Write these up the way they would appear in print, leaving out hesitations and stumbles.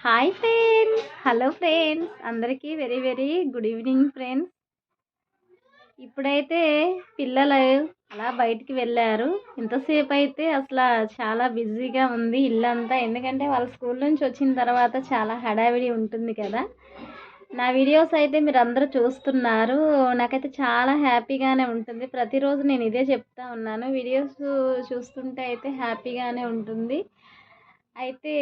Hi friends, hello friends, అందరికీ very very good evening friends. ఇప్పుడైతే పిల్లలు అలా బయటికి వెళ్ళారు. ఇంతసేపు అయితే అసలు చాలా బిజీగా ఉంది ఇల్లంతా. ఎందుకంటే వాళ్ళ స్కూల్ నుంచి వచ్చిన తర్వాత చాలా హడావిడి ఉంటుంది కదా. నా వీడియోస్ అయితే మీరు అందరూ చూస్తున్నారు. నాకైతే చాలా హ్యాపీగానే ఉంటుంది. ప్రతిరోజు నేను ఇదే చెప్తా ఉన్నాను. వీడియోస్ చూస్తుంటే అయితే హ్యాపీగానే ఉంటుంది. అయితే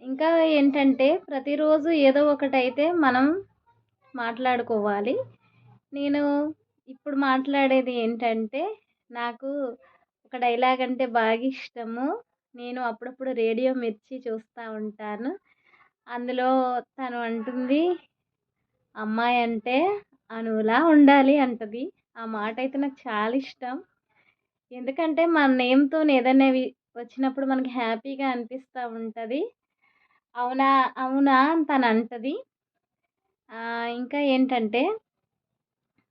ఇంకా ఏంటంటే ప్రతిరోజు ఏదో ఒకటైతే మనం మాట్లాడుకోవాలి. నేను ఇప్పుడు మాట్లాడేది ఏంటంటే, నాకు ఒక డైలాగ్ అంటే బాగా ఇష్టము. నేను అప్పుడప్పుడు రేడియో మిర్చి చూస్తూ ఉంటాను. అందులో తను అంటుంది, అమ్మాయి అంటే అణువులా ఉండాలి అంటది. ఆ మాట అయితే నాకు చాలా ఇష్టం. ఎందుకంటే మన నేమ్‌తోని ఏదైనా వచ్చినప్పుడు మనకి హ్యాపీగా అనిపిస్తూ ఉంటుంది. అవునా, అవునా అని తనంటది. ఇంకా ఏంటంటే,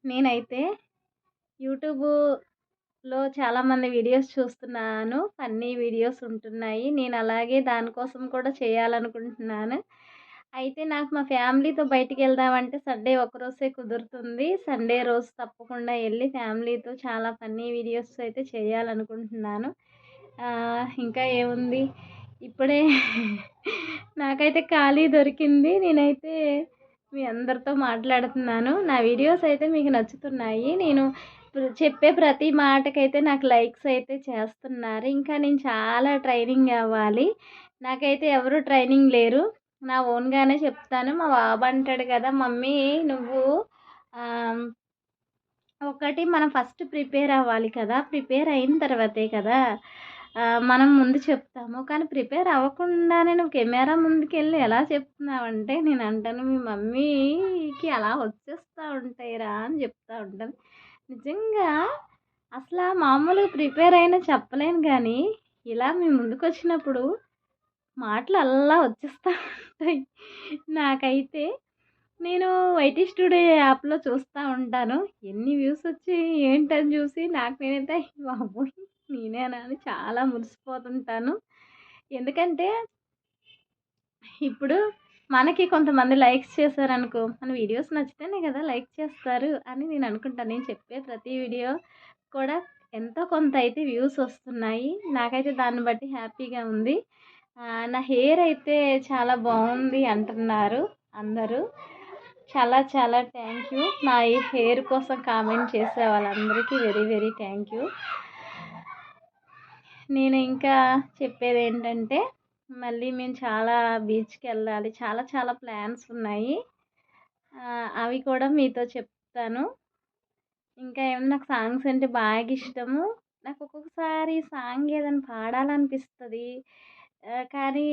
నేనైతే యూట్యూబ్‌లో చాలామంది వీడియోస్ చూస్తున్నాను. ఫన్నీ వీడియోస్ ఉంటున్నాయి. నేను అలాగే దానికోసం కూడా చేయాలనుకుంటున్నాను. అయితే నాకు మా ఫ్యామిలీతో బయటికెళ్దామంటే సండే ఒక్కరోజే కుదురుతుంది. సండే రోజు తప్పకుండా ఎళ్లి ఫ్యామిలీతో చాలా ఫన్నీ వీడియోస్ అయితే చేయాలనుకుంటున్నాను. ఇంకా ఏముంది, ఇప్పుడే నాకైతే ఖాళీ దొరికింది. నేనైతే మీ అందరితో మాట్లాడుతున్నాను. నా వీడియోస్ అయితే మీకు నచ్చుతున్నాయి. నేను చెప్పే ప్రతి మాటకైతే నాకు లైక్స్ అయితే చేస్తున్నారు. ఇంకా నేను చాలా ట్రైనింగ్ అవ్వాలి. నాకైతే ఎవరు ట్రైనింగ్ లేరు. నా ఓన్‌గానే చెప్తాను. మా బాబు అంటాడు కదా, మమ్మీ నువ్వు ఆహ్, ఒకటి మనం ఫస్ట్ ప్రిపేర్ అవ్వాలి కదా! ప్రిపేర్ అయిన తర్వాతే కదా మనం ముందు చెప్తాము. కానీ ప్రిపేర్ అవ్వకుండానే నువ్వు కెమెరా ముందుకెళ్ళి ఎలా చెప్తున్నావంటే, నేనంటాను మీ మమ్మీకి అలా వచ్చేస్తా ఉంటాయిరా అని చెప్తా ఉంటాను. నిజంగా అసల మామూలుగా ప్రిపేర్ అయినా చెప్పలేను గానీ, ఇలా మీ ముందుకొచ్చినప్పుడు మాటలు అల్లా వచ్చేస్తా ఉంటాయి. నాకైతే నేను వైటీ స్టూడియో యాప్‌లో చూస్తా ఉంటాను. ఎన్ని వ్యూస్ వచ్చాయి ఏంటని చూసి నాకు నేనైతే అయ్య బాబోయ్! నేనేనా అని చాలా మురిసిపోతుంటాను. ఎందుకంటే ఇప్పుడు మనకి కొంతమంది లైక్స్ చేశారనుకో, మన వీడియోస్ నచ్చితేనే కదా లైక్ చేస్తారు అని నేను అనుకుంటాను. నేను చెప్పే ప్రతి వీడియో కూడా ఎంతో కొంత అయితే వ్యూస్ వస్తున్నాయి. నాకైతే దాన్ని బట్టి హ్యాపీగా ఉంది. నా హెయిర్ అయితే చాలా బాగుంది అంటున్నారు అందరూ. చాలా చాలా థ్యాంక్ యూ. నా ఈ హెయిర్ కోసం కామెంట్ చేసే వాళ్ళందరికీ వెరీ వెరీ థ్యాంక్ యూ. నేను ఇంకా చెప్పేదేంటంటే, మళ్ళీ మేము చాలా బీచ్‌కెళ్ళాలి. చాలా చాలా ప్లాన్స్ ఉన్నాయి. అవి కూడా మీతో చెప్తాను. ఇంకా ఏమన్నా నాకు సాంగ్స్ అంటే బాగా ఇష్టము. నాకు ఒక్కొక్కసారి సాంగ్ ఏదైనా పాడాలనిపిస్తది. కానీ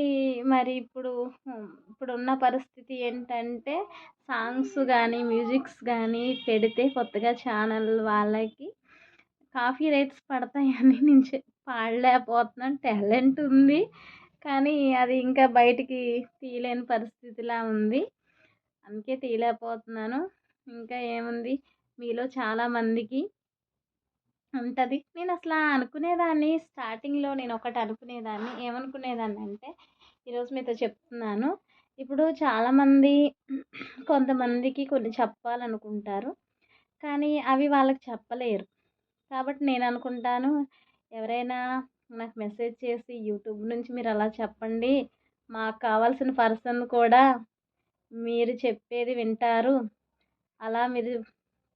మరి ఇప్పుడున్న పరిస్థితి ఏంటంటే, సాంగ్స్ గానీ, మ్యూజిక్స్ గానీ పెడితే కొత్తగా ఛానల్ వాళ్ళకి కాపీ రైట్స్ పడతాయని నేను పాడలేకపోతున్నాను. టాలెంట్ ఉంది. కానీ అది ఇంకా బయటికి తీయలేని పరిస్థితిలా ఉంది. అందుకే తీయలేకపోతున్నాను. ఇంకా ఏముంది, మీలో చాలామందికి ఉంటది. నేనసలా అనుకునేదాన్ని, స్టార్టింగ్‌లో నేనొకటి అనుకునేదాన్ని. ఏమనుకునేదాన్నంటే, ఈరోజు మీతో చెప్తున్నాను. ఇప్పుడు చాలామంది కొంతమందికి కొన్ని చెప్పాలనుకుంటారు. కానీ అవి వాళ్ళకి చెప్పలేరు. కాబట్టి నేననుకుంటాను, ఎవరైనా నాకు మెసేజ్ చేసి యూట్యూబ్ నుంచి మీరలా చెప్పండి. మాకు కావాల్సిన పర్సన్ కూడా మీరు చెప్పేది వింటారు. అలా మీరు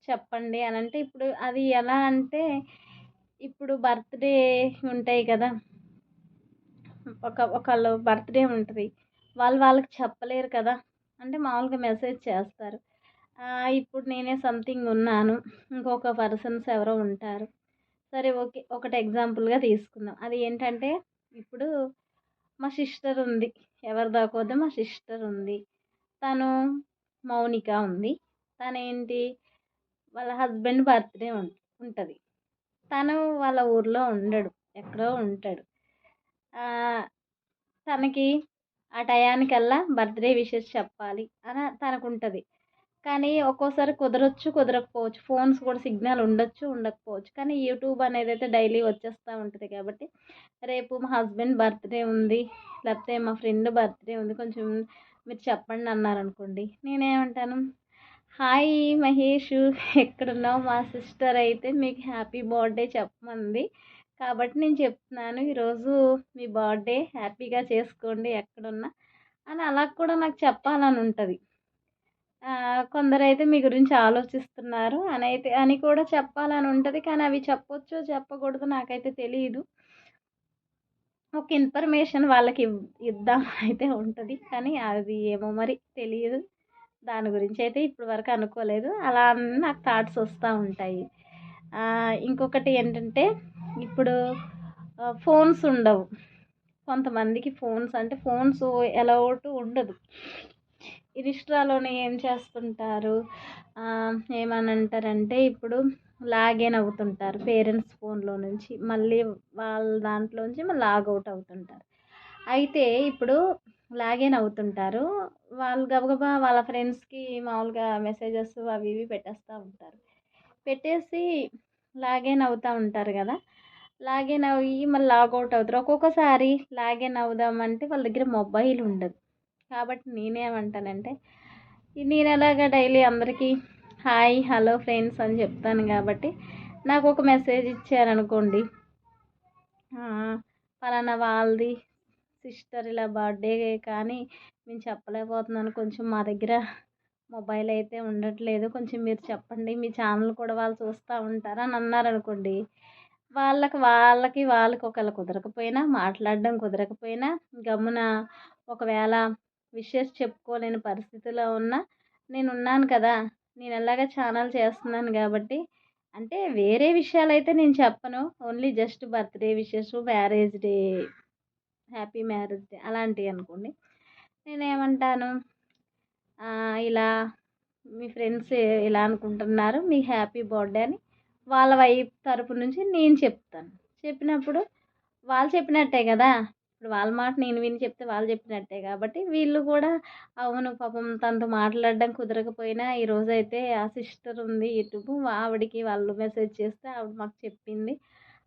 చెప్పండి అనంటే, ఇప్పుడు అది ఎలా అంటే, ఇప్పుడు బర్త్‌డే ఉంటాయి కదా! ఒకళ్ళ బర్త్‌డే ఉంటది. వాళ్ళకి చెప్పలేరు కదా! అంటే మామూలుగా మెసేజ్ చేస్తారు. ఇప్పుడు నేనే సంథింగ్ ఉన్నాను. ఇంకొక పర్సన్స్ ఎవరో ఉంటారు. సరే ఓకే. ఒకటి ఎగ్జాంపుల్‌గా తీసుకుందాం. అది ఏంటంటే, ఇప్పుడు మా సిస్టర్ ఉంది. ఎవరి దాకోద్ది మా సిస్టర్ ఉంది. తను మౌనిక ఉంది. తనేంటి, వాళ్ళ హస్బెండ్ బర్త్‌డే ఉంటది. తను వాళ్ళ ఊర్లో ఉండడు. ఎక్కడో ఉంటాడు. ఆహ్, తనకి ఆ టయానికల్లా బర్త్‌డే విషెస్ చెప్పాలి అని తనకుంటది. కానీ ఒక్కోసారి కుదరొచ్చు, కుదరకపోవచ్చు. ఫోన్స్ కూడా సిగ్నల్ ఉండొచ్చు, ఉండకపోవచ్చు. కానీ యూట్యూబ్ అనేదైతే డైలీ వచ్చేస్తా ఉంటది కాబట్టి, రేపు మా హస్బెండ్ బర్త్‌డే ఉంది, లేకపోతే మా ఫ్రెండ్ బర్త్‌డే ఉంది, కొంచెం మీరు చెప్పండి అన్నారనుకోండి. నేనేమంటాను, హాయ్ మహేషు, ఎక్కడున్నావు? మా సిస్టర్ అయితే మీకు హ్యాపీ బర్త్‌డే చెప్పమంది. కాబట్టి నేను చెప్తున్నాను, ఈరోజు మీ బర్త్‌డే హ్యాపీగా చేసుకోండి ఎక్కడున్నా అని అలా కూడా నాకు చెప్పాలని ఉంటది. కొందరైతే మీ గురించి ఆలోచిస్తున్నారు అని కూడా చెప్పాలని ఉంటది. కానీ అవి చెప్పొచ్చో, చెప్పకూడదో నాకైతే తెలీదు. ఒక ఇన్ఫర్మేషన్ వాళ్ళకి ఇద్దాం అయితే ఉంటది. కానీ అది ఏమో మరి తెలీదు. దాని గురించయితే ఇప్పటి వరకు అనుకోలేదు. అలా నాకు థాట్స్ వస్తా ఉంటాయి. ఇంకొకటి ఏంటంటే ఇప్పుడు ఫోన్స్ ఉండవు. కొంతమందికి ఫోన్స్ అంటే ఫోన్స్ అలౌట్ ఉండదు. ఇన్‌స్టాలోనే ఏం చేస్తుంటారు, ఏమనంటారంటే ఇప్పుడు లాగిన్ అవుతుంటారు పేరెంట్స్ ఫోన్‌లో నుంచి. మళ్ళీ వాళ్ళ దాంట్లోంచి మళ్ళీ లాగౌట్ అవుతుంటారు. అయితే ఇప్పుడు లాగిన్ అవుతుంటారు. వాళ్ళు గబగబా వాళ్ళ ఫ్రెండ్స్‌కి మామూలుగా మెసేజెస్ అవి ఇవి పెట్టేస్తా ఉంటారు. పెట్టేసి లాగిన్ అవుతా ఉంటారు గదా! లాగిన్ అయ్యి మళ్ళీ లాగౌట్ అవుతారు. ఒక్కొక్కసారి లాగిన్ అవుదామంటే వాళ్ళ దగ్గర మొబైల్ ఉండదు. కాబట్టి నేనేమంటానంటే, నేనెలాగా డైలీ అందరికీ హాయ్, హలో ఫ్రెండ్స్ అని చెప్తాను కాబట్టి, నాకొక మెసేజ్ ఇచ్చారనుకోండి, పలానా వాళ్ళది సిస్టర్ ఇలా బర్త్‌డే కానీ మేము చెప్పలేకపోతున్నాను. కొంచెం మా దగ్గర మొబైల్ అయితే ఉండట్లేదు. కొంచెం మీరు చెప్పండి. మీ ఛానల్ కూడా వాళ్ళు చూస్తా ఉంటారు అని అన్నారనుకోండి. వాళ్ళకి ఒకవేళ కుదరకపోయినా, మాట్లాడడం కుదరకపోయినా గమ్మున ఒకవేళ విషెస్ చెప్పుకోలేని పరిస్థితిలో ఉన్నా నేనున్నాను కదా! నేను ఎలాగ ఛానల్ చేస్తున్నాను కాబట్టి అంటే వేరే విషయాలైతే నేను చెప్పను. Only just birthday wishes, marriage day, happy marriage day అలాంటివి అనుకోండి. నేనేమంటాను, ఇలా మీ ఫ్రెండ్స్ ఇలా అనుకుంటున్నారు, మీకు హ్యాపీ బర్త్‌డే అని వాళ్ళ వైపు తరపు నుంచి నేను చెప్తాను. చెప్పినప్పుడు వాళ్ళు చెప్పినట్టే కదా! ఇప్పుడు వాళ్ళ మాట నేను విని చెప్తే వాళ్ళు చెప్పినట్టే కాబట్టి వీళ్ళు కూడా అవును పాపం తనతో మాట్లాడడం కుదరకపోయినా ఈరోజైతే ఆ సిస్టర్ ఉంది యూట్యూబ్ ఆవిడకి వాళ్ళు మెసేజ్ చేస్తే ఆవిడ మాకు చెప్పింది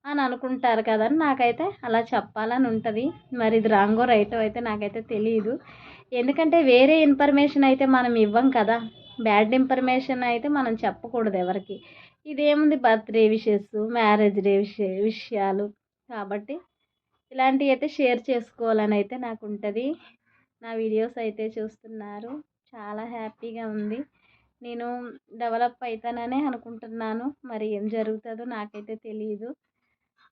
అని అనుకుంటారు కదా అని నాకైతే అలా చెప్పాలని ఉంటుంది. మరి ఇది రాంగో రైటో అయితే నాకైతే తెలీదు. ఎందుకంటే వేరే ఇన్ఫర్మేషన్ అయితే మనం ఇవ్వం కదా! బ్యాడ్ ఇన్ఫర్మేషన్ అయితే మనం చెప్పకూడదు ఎవరికీ. ఇదేముంది బర్త్‌డే విషెస్, మ్యారేజ్ డే విషయాలు కాబట్టి ఇలాంటివి అయితే షేర్ చేసుకోవాలని అయితే నాకు ఉంటుంది. నా వీడియోస్ అయితే చూస్తున్నారు. చాలా హ్యాపీగా ఉంది. నేను డెవలప్ అయితాననే అనుకుంటున్నాను. మరి ఏం జరుగుతుందో నాకైతే తెలీదు.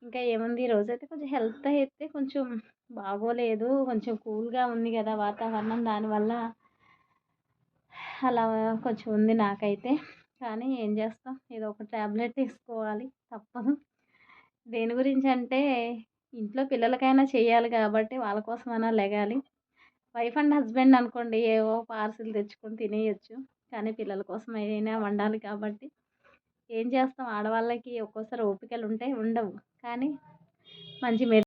ఇంకా ఏముంది ఈరోజైతే కొంచెం హెల్త్ అయితే కొంచెం బాగోలేదు. కొంచెం కూల్‌గా ఉంది కదా వాతావరణం దానివల్ల అలా కొంచెం ఉంది నాకైతే. కానీ ఏం చేస్తాం ఏదో ఒక టాబ్లెట్ ఏసుకోవాలి తప్పదు. దేని గురించంటే ఇంట్లో పిల్లలకైనా చేయాలి కాబట్టి వాళ్ళ కోసమైనా లెగాలి. వైఫ్ అండ్ హస్బెండ్ అనుకోండి ఏవో పార్సిల్ తెచ్చుకొని తినేయొచ్చు. కానీ పిల్లల కోసం అయినా వండాలి కాబట్టి ఏం చేస్తాం ఆడవాళ్ళకి ఒక్కోసారి ఓపికలుంటాయి, ఉండవు. కానీ మంచి